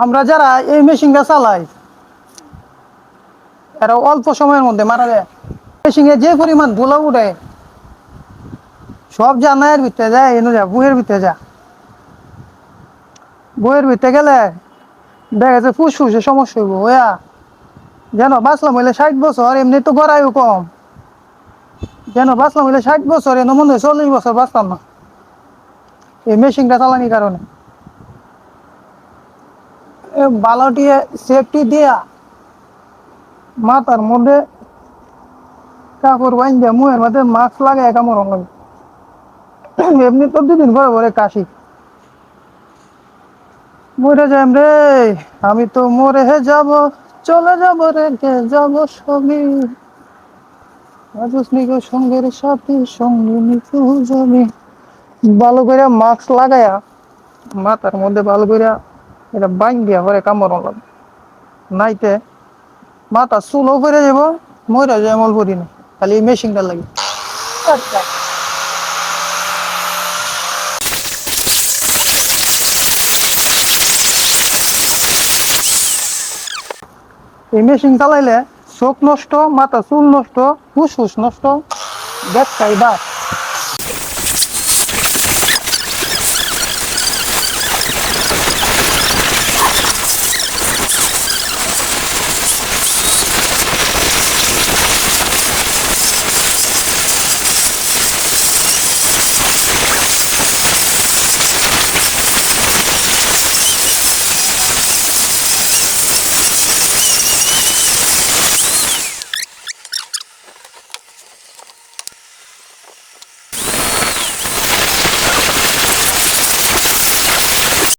আমরা যারা এই মেশিনটা চালাই এরা অল্প সময়ের মধ্যে মারা যায়। মেশিনে যে পরিমাণ ধুলা উঠে সব জানায়ের ভিতরে যায়, এনে যা বইয়ের ভিতরে যা, বইয়ের ভিতরে গেলে দেখা যাচ্ছে ফুসফুসে সমস্যা হইব ওয়া। যেন বাঁচলাম হইলে 60 বছর, এমনি তো গড়াইও কম। যেন বাঁচলাম হইলে 60 বছর, এনে মনে হয় 40 বছর বাঁচতাম না এই মেশিনটা চালানির কারণে। বালটিয়ে সেফটি দিয়া মাথার মধ্যে কাপড় বাইন্ধা মুখের মধ্যে মাস্ক লাগায় কামড় লাগে। এমনি তো 2 দিন পরে পরে কাশি। মরে যাম রে, আমি তো মরে যাব, চলে যাব রেখে যাব সবই, রাজস্নিক সঙ্গের সাথে সঙ্গে যাবে। ভালো করে মাস্ক লাগায়া মাথার মধ্যে ভালো করে এটা বাইন দিয়া পরে কামড় লাগে, নাইতে মাথা চুলও করে যাব, মরে যায় এমন করি না খালি মেশিনটা লাগে। আচ্ছা, এই মেশিন চালাইলে চোখ নষ্ট, মাথা চুল নষ্ট, ফুসফুস নষ্ট, ব্যাকটাই বাস।